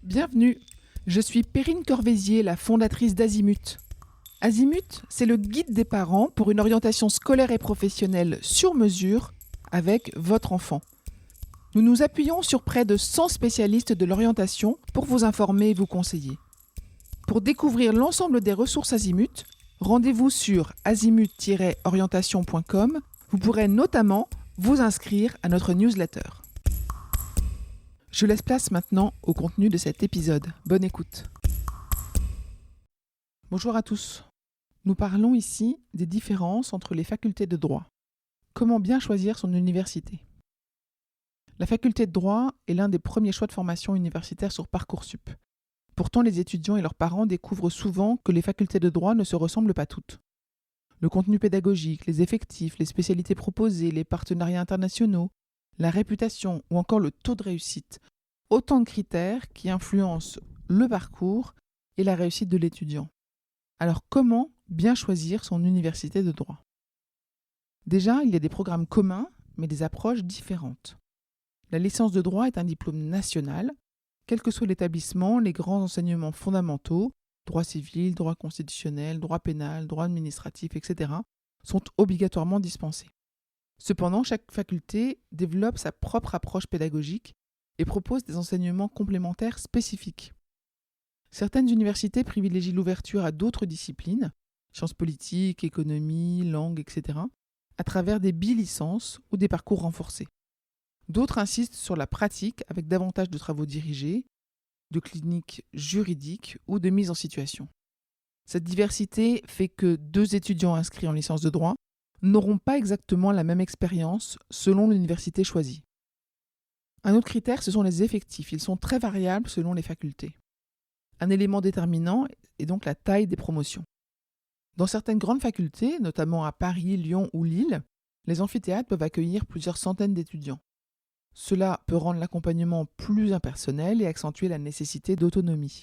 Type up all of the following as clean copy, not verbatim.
Bienvenue, je suis Perrine Corvézier, la fondatrice d'Azimut. Azimut, c'est le guide des parents pour une orientation scolaire et professionnelle sur mesure avec votre enfant. Nous nous appuyons sur près de 100 spécialistes de l'orientation pour vous informer et vous conseiller. Pour découvrir l'ensemble des ressources Azimut, rendez-vous sur azimut-orientation.com. Vous pourrez notamment vous inscrire à notre newsletter. Je laisse place maintenant au contenu de cet épisode. Bonne écoute. Bonjour à tous. Nous parlons ici des différences entre les facultés de droit. Comment bien choisir son université ? La faculté de droit est l'un des premiers choix de formation universitaire sur Parcoursup. Pourtant, les étudiants et leurs parents découvrent souvent que les facultés de droit ne se ressemblent pas toutes. Le contenu pédagogique, les effectifs, les spécialités proposées, les partenariats internationaux, la réputation ou encore le taux de réussite, autant de critères qui influencent le parcours et la réussite de l'étudiant. Alors comment bien choisir son université de droit ? Déjà, il y a des programmes communs, mais des approches différentes. La licence de droit est un diplôme national. Quel que soit l'établissement, les grands enseignements fondamentaux, droit civil, droit constitutionnel, droit pénal, droit administratif, etc., sont obligatoirement dispensés. Cependant, chaque faculté développe sa propre approche pédagogique et propose des enseignements complémentaires spécifiques. Certaines universités privilégient l'ouverture à d'autres disciplines, sciences politiques, économie, langue, etc., à travers des bilicences ou des parcours renforcés. D'autres insistent sur la pratique avec davantage de travaux dirigés, de cliniques juridiques ou de mise en situation. Cette diversité fait que 2 étudiants inscrits en licence de droit n'auront pas exactement la même expérience selon l'université choisie. Un autre critère, ce sont les effectifs. Ils sont très variables selon les facultés. Un élément déterminant est donc la taille des promotions. Dans certaines grandes facultés, notamment à Paris, Lyon ou Lille, les amphithéâtres peuvent accueillir plusieurs centaines d'étudiants. Cela peut rendre l'accompagnement plus impersonnel et accentuer la nécessité d'autonomie.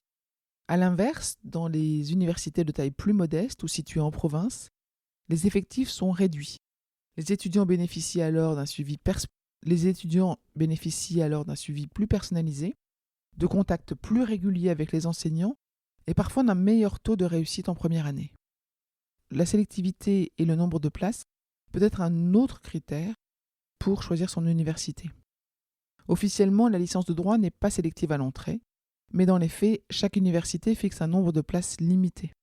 A l'inverse, dans les universités de taille plus modeste ou situées en province, les effectifs sont réduits. Les étudiants bénéficient alors d'un suivi plus personnalisé, de contacts plus réguliers avec les enseignants et parfois d'un meilleur taux de réussite en première année. La sélectivité et le nombre de places peut être un autre critère pour choisir son université. Officiellement, la licence de droit n'est pas sélective à l'entrée, mais dans les faits, chaque université fixe un nombre de places limité.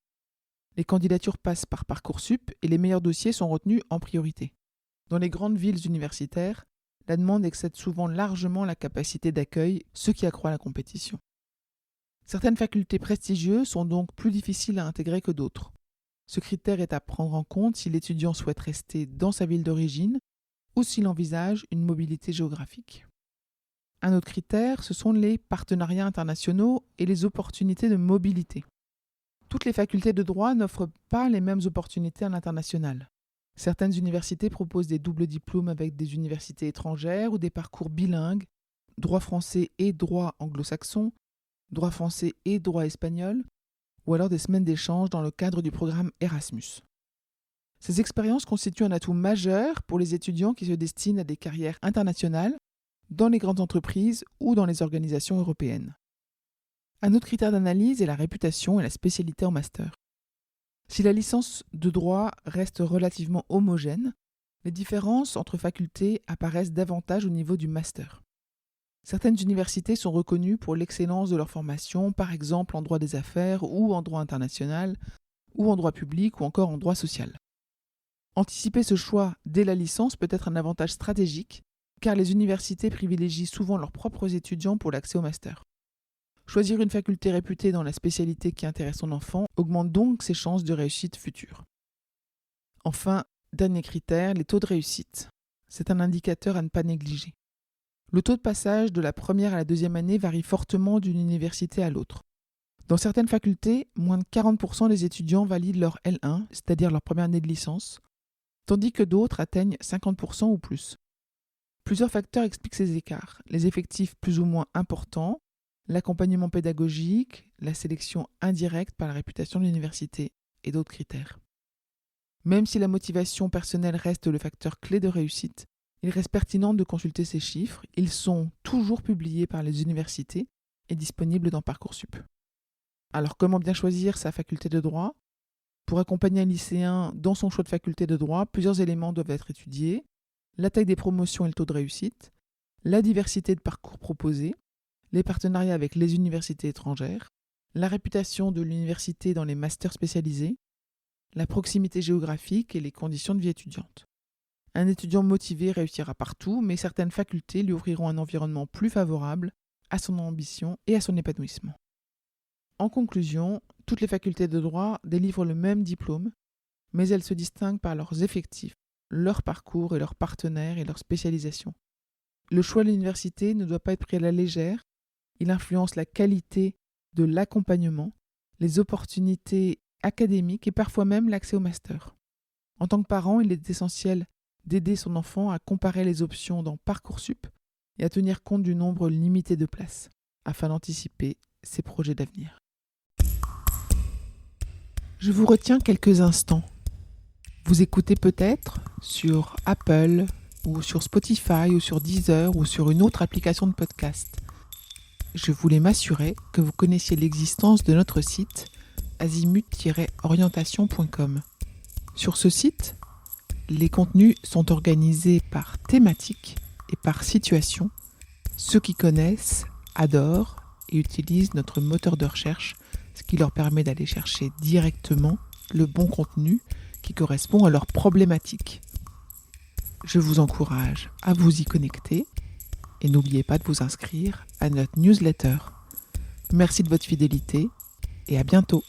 Les candidatures passent par Parcoursup et les meilleurs dossiers sont retenus en priorité. Dans les grandes villes universitaires, la demande excède souvent largement la capacité d'accueil, ce qui accroît la compétition. Certaines facultés prestigieuses sont donc plus difficiles à intégrer que d'autres. Ce critère est à prendre en compte si l'étudiant souhaite rester dans sa ville d'origine ou s'il envisage une mobilité géographique. Un autre critère, ce sont les partenariats internationaux et les opportunités de mobilité. Toutes les facultés de droit n'offrent pas les mêmes opportunités à l'international. Certaines universités proposent des doubles diplômes avec des universités étrangères ou des parcours bilingues, droit français et droit anglo-saxon, droit français et droit espagnol, ou alors des semaines d'échange dans le cadre du programme Erasmus. Ces expériences constituent un atout majeur pour les étudiants qui se destinent à des carrières internationales dans les grandes entreprises ou dans les organisations européennes. Un autre critère d'analyse est la réputation et la spécialité en master. Si la licence de droit reste relativement homogène, les différences entre facultés apparaissent davantage au niveau du master. Certaines universités sont reconnues pour l'excellence de leur formation, par exemple en droit des affaires ou en droit international, ou en droit public ou encore en droit social. Anticiper ce choix dès la licence peut être un avantage stratégique, car les universités privilégient souvent leurs propres étudiants pour l'accès au master. Choisir une faculté réputée dans la spécialité qui intéresse son enfant augmente donc ses chances de réussite future. Enfin, dernier critère, les taux de réussite. C'est un indicateur à ne pas négliger. Le taux de passage de la première à la deuxième année varie fortement d'une université à l'autre. Dans certaines facultés, moins de 40% des étudiants valident leur L1, c'est-à-dire leur première année de licence, tandis que d'autres atteignent 50% ou plus. Plusieurs facteurs expliquent ces écarts. Les effectifs plus ou moins importants, l'accompagnement pédagogique, la sélection indirecte par la réputation de l'université et d'autres critères. Même si la motivation personnelle reste le facteur clé de réussite, il reste pertinent de consulter ces chiffres. Ils sont toujours publiés par les universités est disponible dans Parcoursup. Alors comment bien choisir sa faculté de droit ? Pour accompagner un lycéen dans son choix de faculté de droit, plusieurs éléments doivent être étudiés. La taille des promotions et le taux de réussite, la diversité de parcours proposés, les partenariats avec les universités étrangères, la réputation de l'université dans les masters spécialisés, la proximité géographique et les conditions de vie étudiante. Un étudiant motivé réussira partout, mais certaines facultés lui offriront un environnement plus favorable à son ambition et à son épanouissement. En conclusion, toutes les facultés de droit délivrent le même diplôme, mais elles se distinguent par leurs effectifs, leur parcours et leurs partenaires et leur spécialisation. Le choix de l'université ne doit pas être pris à la légère, il influence la qualité de l'accompagnement, les opportunités académiques et parfois même l'accès au master. En tant que parent, il est essentiel d'aider son enfant à comparer les options dans Parcoursup et à tenir compte du nombre limité de places, afin d'anticiper ses projets d'avenir. Je vous retiens quelques instants. Vous écoutez peut-être sur Apple ou sur Spotify ou sur Deezer ou sur une autre application de podcast. Je voulais m'assurer que vous connaissiez l'existence de notre site azimut-orientation.com. Sur ce site, les contenus sont organisés par thématique et par situation. Ceux qui connaissent adorent et utilisent notre moteur de recherche, ce qui leur permet d'aller chercher directement le bon contenu qui correspond à leurs problématiques. Je vous encourage à vous y connecter et n'oubliez pas de vous inscrire à notre newsletter. Merci de votre fidélité et à bientôt.